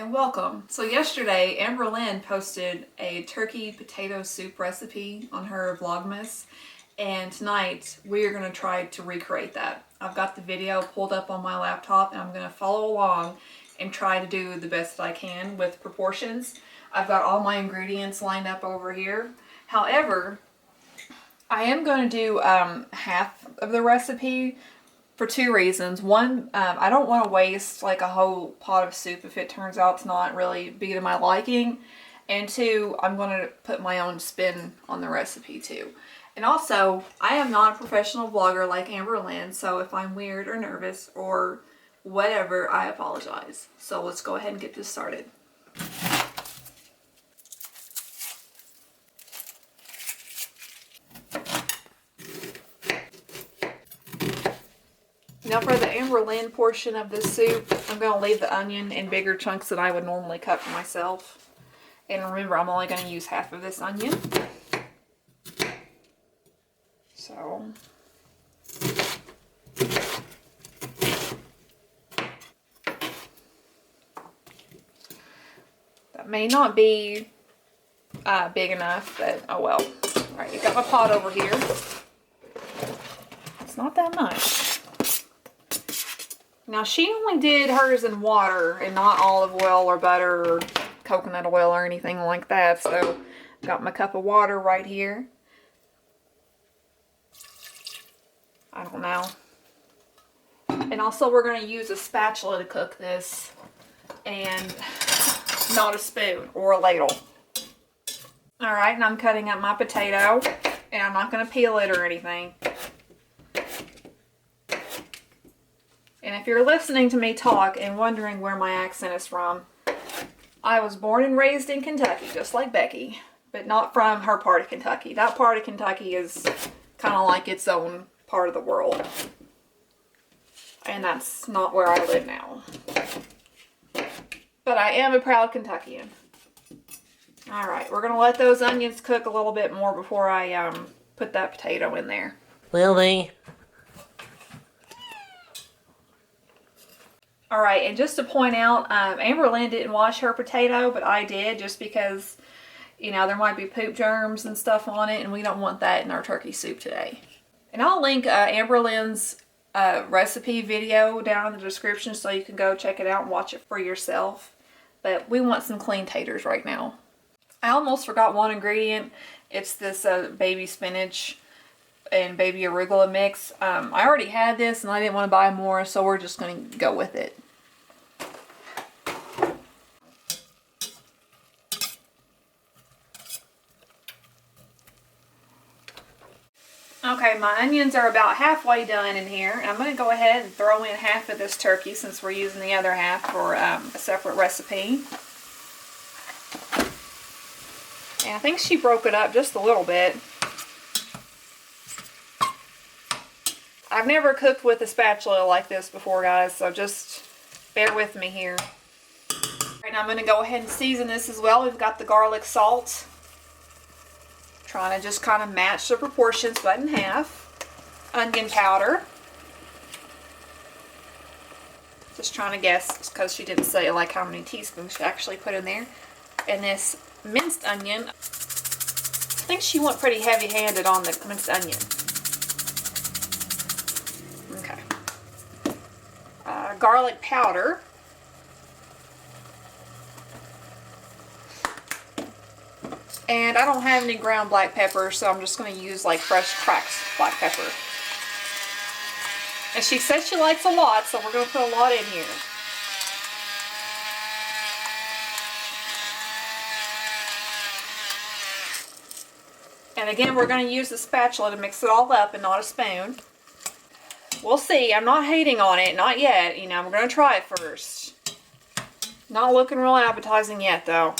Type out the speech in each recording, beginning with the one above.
and welcome. So yesterday, Amberlynn posted a turkey potato soup recipe on her Vlogmas, and tonight we are going to try to recreate that. I've got the video pulled up on my laptop and I'm going to follow along and try to do the best that I can with proportions. I've got all my ingredients lined up over here. However, I am going to do half of the recipe for two reasons. One, I don't want to waste like a whole pot of soup if it turns out to not really be to my liking. And two, I'm going to put my own spin on the recipe too. And also, I am not a professional vlogger like Amberlynn, so if I'm weird or nervous or whatever, I apologize. So let's go ahead and get this started. Now for the Amberlynn portion of this soup, I'm going to leave the onion in bigger chunks than I would normally cut for myself. And remember, I'm only going to use half of this onion. So, that may not be big enough, but oh well. Alright, you got my pot over here. It's not that much. Now she only did hers in water and not olive oil or butter or coconut oil or anything like that. So I've got my cup of water right here. I don't know. And also we're going to use a spatula to cook this and not a spoon or a ladle. Alright, and I'm cutting up my potato and I'm not going to peel it or anything. And if you're listening to me talk and wondering where my accent is from, I was born and raised in Kentucky, just like Becky, but not from her part of Kentucky. That part of Kentucky is kind of like its own part of the world. And that's not where I live now. But I am a proud Kentuckian. Alright, we're going to let those onions cook a little bit more before I put that potato in there. Lily. Alright, and just to point out, Amberlynn didn't wash her potato, but I did just because, you know, there might be poop germs and stuff on it, and we don't want that in our turkey soup today. And I'll link Amberlynn's recipe video down in the description so you can go check it out and watch it for yourself. But we want some clean taters right now. I almost forgot one ingredient. It's this baby spinach and baby arugula mix. I already had this and I didn't want to buy more, so we're just going to go with it. Okay, my onions are about halfway done in here. I'm going to go ahead and throw in half of this turkey since we're using the other half for a separate recipe. And I think she broke it up just a little bit. I've never cooked with a spatula like this before, guys, so just bear with me here. Alright, now I'm going to go ahead and season this as well. We've got the garlic salt. Trying to just kind of match the proportions, cut in half. Onion powder. Just trying to guess because she didn't say like how many teaspoons she actually put in there. And this minced onion. I think she went pretty heavy-handed on the minced onion. Okay. Garlic powder. And I don't have any ground black pepper, so I'm just going to use like fresh cracked black pepper. And she said she likes a lot, so we're going to put a lot in here. And again, we're going to use the spatula to mix it all up and not a spoon. We'll see. I'm not hating on it. Not yet. You know, we're going to try it first. Not looking real appetizing yet, though.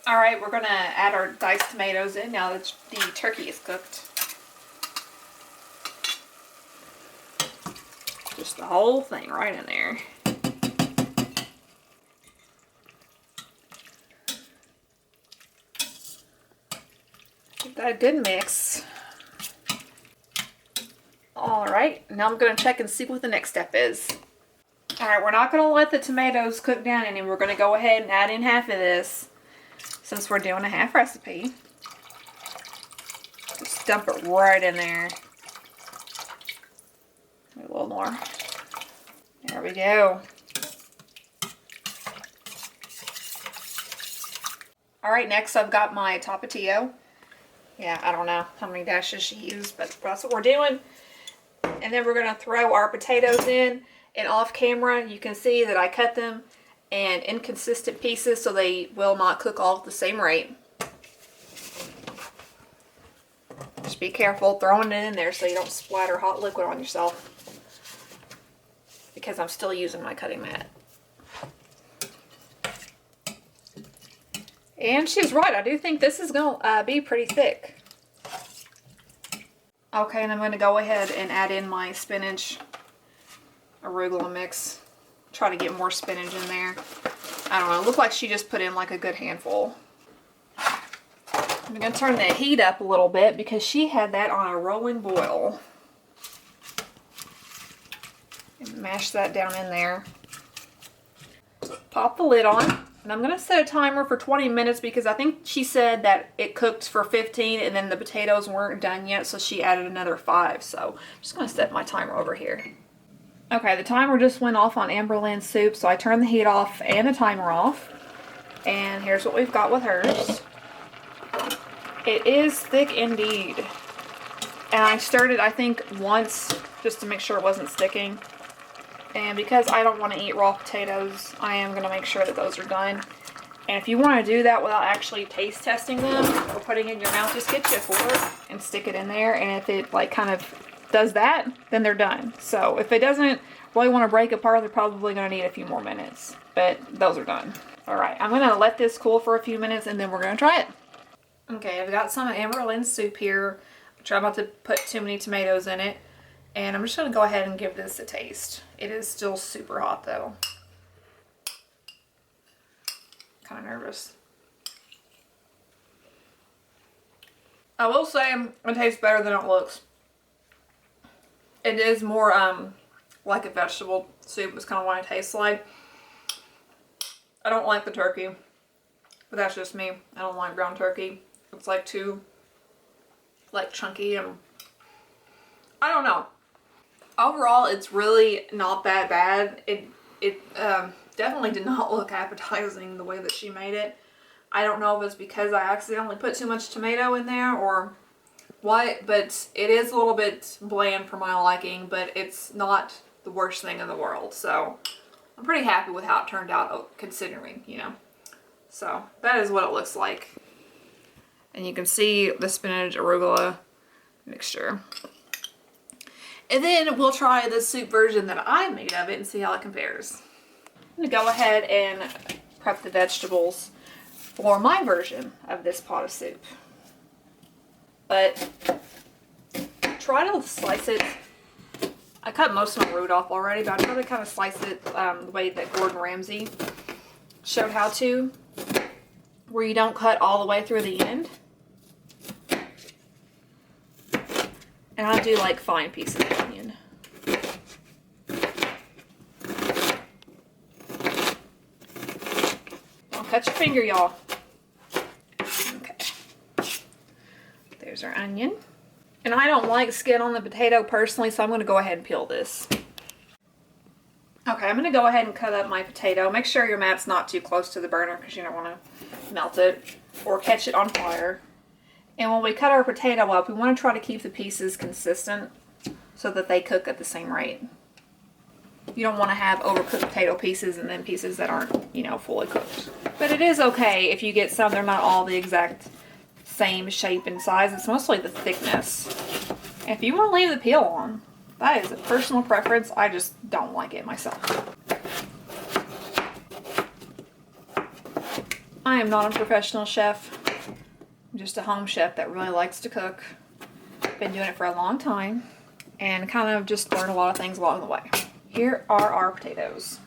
Alright, we're going to add our diced tomatoes in now that the turkey is cooked. Just the whole thing right in there. Give that a good mix. Alright, now I'm going to check and see what the next step is. Alright, we're not going to let the tomatoes cook down any. We're going to go ahead and add in half of this since we're doing a half recipe. Just dump it right in there. A little more. There we go. Alright, next I've got my tapatio. Yeah, I don't know how many dashes she used, but that's what we're doing. And then we're going to throw our potatoes in. And off camera, you can see that I cut them in inconsistent pieces so they will not cook all at the same rate. Just be careful throwing it in there so you don't splatter hot liquid on yourself. Because I'm still using my cutting mat. And she's right, I do think this is going to be pretty thick. Okay, and I'm going to go ahead and add in my spinach arugula mix. Try to get more spinach in there. I don't know, it looked like she just put in like a good handful. I'm going to turn the heat up a little bit because she had that on a rolling boil. And mash that down in there. Pop the lid on. And I'm going to set a timer for 20 minutes because I think she said that it cooked for 15 and then the potatoes weren't done yet, so she added another 5. So I'm just going to set my timer over here. Okay, the timer just went off on Amberlynn soup, so I turned the heat off and the timer off. And here's what we've got with hers. It is thick indeed. And I stirred it, I think, once just to make sure it wasn't sticking. And because I don't want to eat raw potatoes, I am going to make sure that those are done. And if you want to do that without actually taste testing them or putting it in your mouth, just get you a fork and stick it in there. And if it like kind of does that, then they're done. So if it doesn't really want to break apart, they're probably going to need a few more minutes. But those are done. Alright, I'm going to let this cool for a few minutes and then we're going to try it. Okay, I've got some Amberlynn soup here. I'm trying not to put too many tomatoes in it. And I'm just going to go ahead and give this a taste. It is still super hot though. Kind of nervous. I will say it tastes better than it looks. It is more like a vegetable soup is kind of what it tastes like. I don't like the turkey, but that's just me. I don't like ground turkey. It's like too like chunky and I don't know. Overall, it's really not that bad. It definitely did not look appetizing the way that she made it. I don't know if it's because I accidentally put too much tomato in there or what, but it is a little bit bland for my liking, but it's not the worst thing in the world. So I'm pretty happy with how it turned out considering, you know. So that is what it looks like. And you can see the spinach arugula mixture. And then we'll try the soup version that I made of it and see how it compares. I'm going to go ahead and prep the vegetables for my version of this pot of soup. But try to slice it. I cut most of my root off already, but I try to kind of slice it the way that Gordon Ramsay showed how to, where you don't cut all the way through the end. And I do like fine pieces of onion. Don't cut your finger, y'all. Okay. There's our onion. And I don't like skin on the potato personally, so I'm going to go ahead and peel this. Okay, I'm going to go ahead and cut up my potato. Make sure your mat's not too close to the burner because you don't want to melt it or catch it on fire. And when we cut our potato up, we want to try to keep the pieces consistent so that they cook at the same rate. You don't want to have overcooked potato pieces and then pieces that aren't, you know, fully cooked. But it is okay if you get some. They're not all the exact same shape and size. It's mostly the thickness. And if you want to leave the peel on, that is a personal preference. I just don't like it myself. I am not a professional chef. I'm just a home chef that really likes to cook. Been doing it for a long time and kind of just learned a lot of things along the way. Here are our potatoes.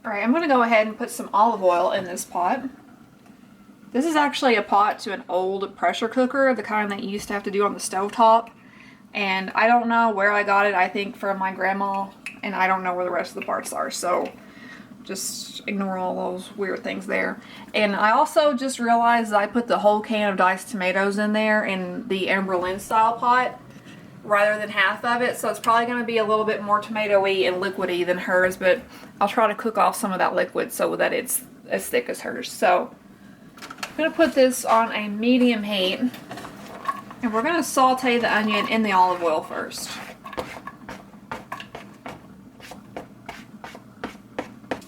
Alright, I'm going to go ahead and put some olive oil in this pot. This is actually a pot to an old pressure cooker, the kind that you used to have to do on the stovetop. And I don't know where I got it. I think from my grandma, and I don't know where the rest of the parts are, so just ignore all those weird things there. And I also just realized that I put the whole can of diced tomatoes in there in the Amberlynn style pot rather than half of it, so it's probably going to be a little bit more tomatoey and liquidy than hers, but I'll try to cook off some of that liquid so that it's as thick as hers. So I'm going to put this on a medium heat, and we're going to saute the onion in the olive oil first.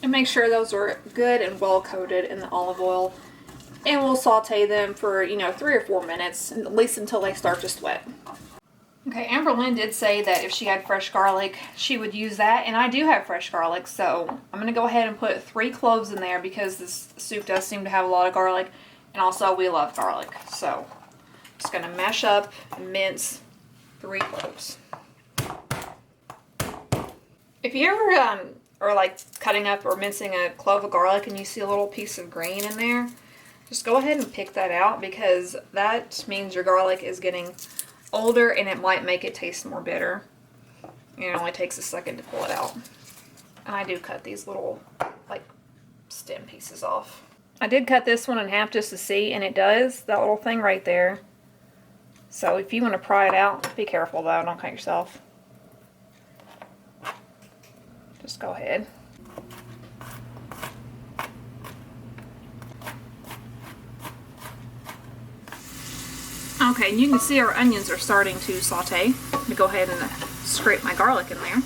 And make sure those are good and well coated in the olive oil. And we'll saute them for, 3 or 4 minutes, at least until they start to sweat. Okay, Amberlynn did say that if she had fresh garlic, she would use that. And I do have fresh garlic, so I'm going to go ahead and put 3 cloves in there because this soup does seem to have a lot of garlic. And also, we love garlic. So, I'm just going to mash up and mince 3 cloves. If you ever or like cutting up or mincing a clove of garlic and you see a little piece of green in there, just go ahead and pick that out because that means your garlic is getting older and it might make it taste more bitter. And it only takes a second to pull it out. And I do cut these little like stem pieces off. I did cut this one in half just to see, and it does, that little thing right there. So if you want to pry it out, be careful though, don't cut yourself. Just go ahead. Okay, and you can see our onions are starting to saute. Let me go ahead and scrape my garlic in there.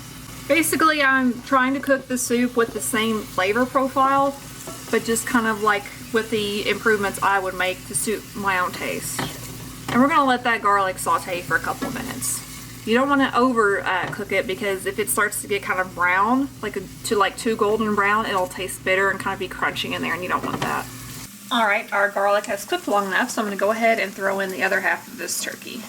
Basically, I'm trying to cook the soup with the same flavor profile, but just kind of like with the improvements I would make to suit my own taste. And we're going to let that garlic saute for a couple of minutes. You don't want to over cook it because if it starts to get kind of brown, like too golden brown, it'll taste bitter and kind of be crunchy in there, and you don't want that. Alright, our garlic has cooked long enough, so I'm going to go ahead and throw in the other half of this turkey.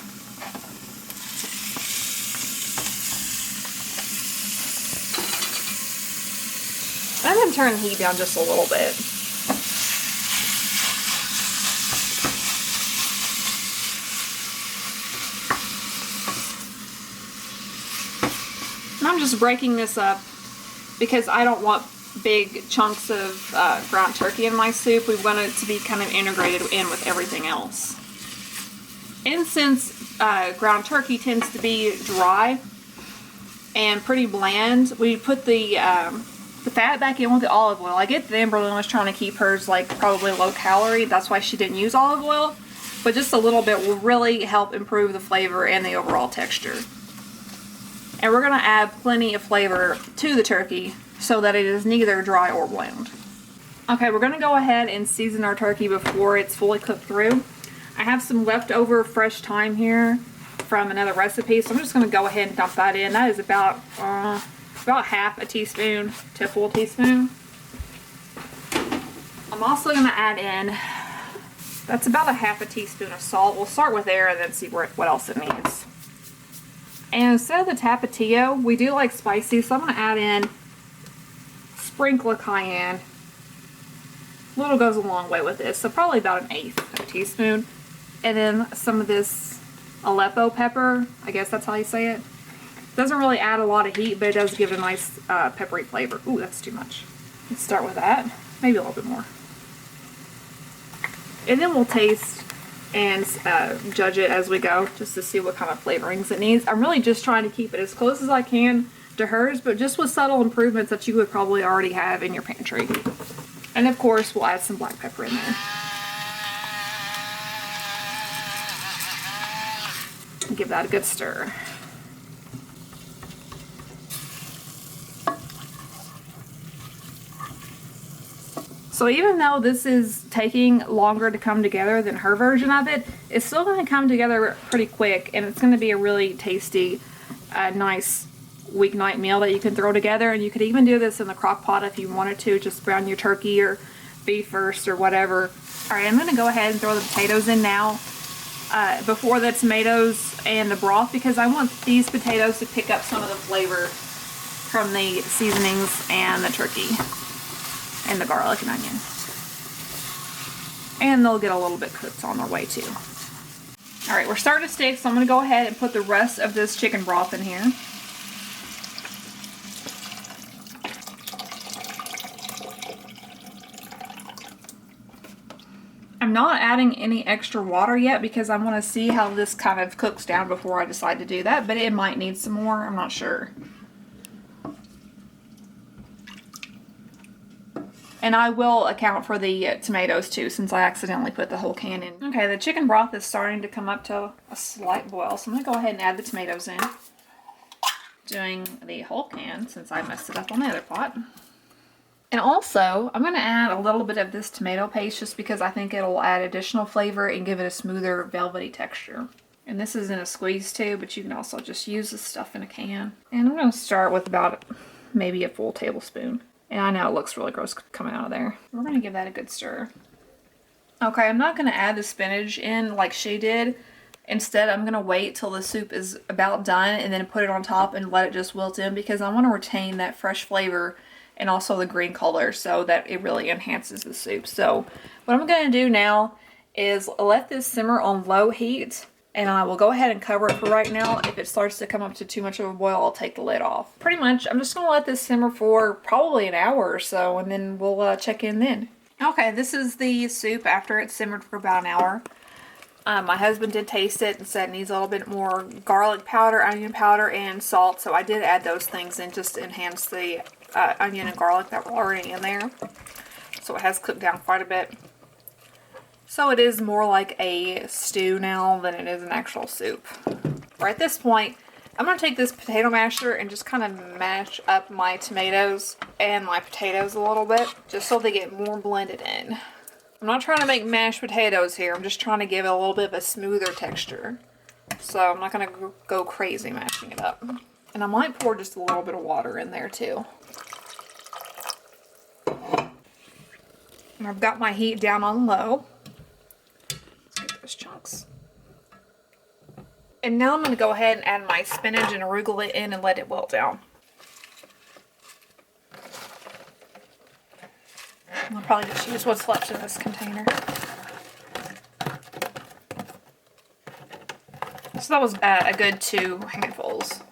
I'm going to turn the heat down just a little bit. I'm just breaking this up because I don't want big chunks of ground turkey in my soup. We want it to be kind of integrated in with everything else. And since ground turkey tends to be dry and pretty bland, we put the fat back in with the olive oil. I get that Amberlynn was trying to keep hers like probably low calorie. That's why she didn't use olive oil. But just a little bit will really help improve the flavor and the overall texture. And we're going to add plenty of flavor to the turkey so that it is neither dry or bland. Okay, we're going to go ahead and season our turkey before it's fully cooked through. I have some leftover fresh thyme here from another recipe, so I'm just going to go ahead and dump that in. That is about half a teaspoon to a full teaspoon. I'm also going to add in, that's about a half a teaspoon of salt. We'll start with there and then see what else it needs. And instead of the tapatio, we do like spicy, so I'm going to add in a sprinkle of cayenne. A little goes a long way with this, so probably about 1/8 of a teaspoon. And then some of this Aleppo pepper, I guess that's how you say it. Doesn't really add a lot of heat, but it does give a nice peppery flavor. Ooh, that's too much. Let's start with that. Maybe a little bit more. And then we'll taste and judge it as we go just to see what kind of flavorings it needs. I'm really just trying to keep it as close as I can to hers, but just with subtle improvements that you would probably already have in your pantry. And of course, we'll add some black pepper in there. Give that a good stir. So even though this is taking longer to come together than her version of it, it's still going to come together pretty quick, and it's going to be a really tasty, nice weeknight meal that you can throw together. And you could even do this in the crock pot if you wanted to, just brown your turkey or beef first or whatever. Alright, I'm going to go ahead and throw the potatoes in now before the tomatoes and the broth, because I want these potatoes to pick up some of the flavor from the seasonings and the turkey and the garlic and onion. And they'll get a little bit cooked on their way too. All right, we're starting to stick, so I'm going to go ahead and put the rest of this chicken broth in here. I'm not adding any extra water yet because I want to see how this kind of cooks down before I decide to do that, but it might need some more, I'm not sure. And I will account for the tomatoes too, since I accidentally put the whole can in. Okay, the chicken broth is starting to come up to a slight boil, so I'm going to go ahead and add the tomatoes in. Doing the whole can since I messed it up on the other pot. And also, I'm going to add a little bit of this tomato paste just because I think it'll add additional flavor and give it a smoother, velvety texture. And this is in a squeeze too, but you can also just use this stuff in a can. And I'm going to start with about maybe a full tablespoon. And I know it looks really gross coming out of there. We're going to give that a good stir. Okay, I'm not going to add the spinach in like she did. Instead, I'm going to wait till the soup is about done and then put it on top and let it just wilt in because I want to retain that fresh flavor and also the green color so that it really enhances the soup. So what I'm going to do now is let this simmer on low heat, and I will go ahead and cover it for right now. If it starts to come up to too much of a boil, I'll take the lid off. Pretty much, I'm just going to let this simmer for probably an hour or so, and then we'll check in then. Okay, this is the soup after it's simmered for about an hour. My husband did taste it and said it needs a little bit more garlic powder, onion powder, and salt. So I did add those things in just to enhance the onion and garlic that were already in there. So it has cooked down quite a bit. So it is more like a stew now than it is an actual soup. Right at this point, I'm going to take this potato masher and just kind of mash up my tomatoes and my potatoes a little bit, just so they get more blended in. I'm not trying to make mashed potatoes here. I'm just trying to give it a little bit of a smoother texture. So I'm not going to go crazy mashing it up. And I might pour just a little bit of water in there too. And I've got my heat down on low. Let's get those chunks. And now I'm going to go ahead and add my spinach and arugula in and let it wilt down. I'll probably just use what's left in this container. So that was a good 2 handfuls.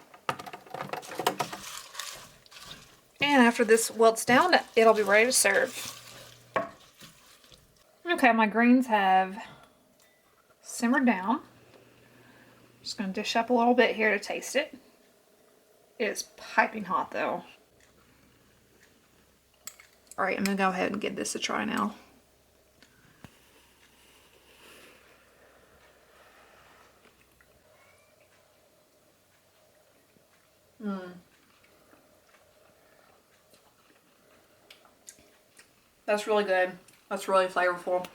And after this wilts down, it'll be ready to serve. Okay, my greens have simmered down. Just going to dish up a little bit here to taste it. It is piping hot though. Alright, I'm going to go ahead and give this a try now. That's really good. That's really flavorful.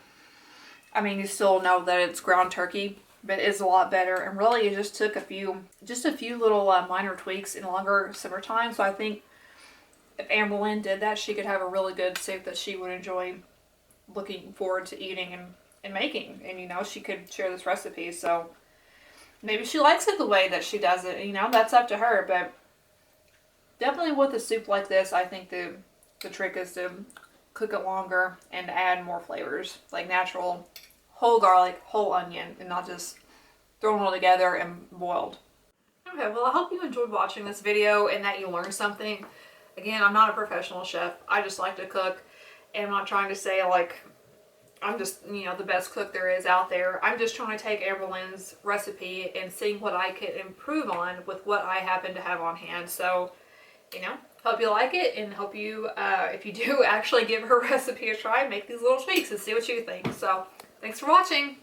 I mean, you still know that it's ground turkey, but it's a lot better. And really, it just took a few little minor tweaks in longer simmer time. So I think if Amberlynn did that, she could have a really good soup that she would enjoy looking forward to eating and making. And, you know, she could share this recipe. So maybe she likes it the way that she does it. You know, that's up to her. But definitely with a soup like this, I think the trick is to cook it longer and add more flavors. Like natural whole garlic, whole onion, and not just thrown all together and boiled. Okay, well, I hope you enjoyed watching this video and that you learned something. Again, I'm not a professional chef. I just like to cook, and I'm not trying to say like I'm just, you know, the best cook there is out there. I'm just trying to take Amberlynn's recipe and seeing what I could improve on with what I happen to have on hand. So, you know, hope you like it, and hope you, if you do actually give her recipe a try, make these little tweaks and see what you think. So, thanks for watching.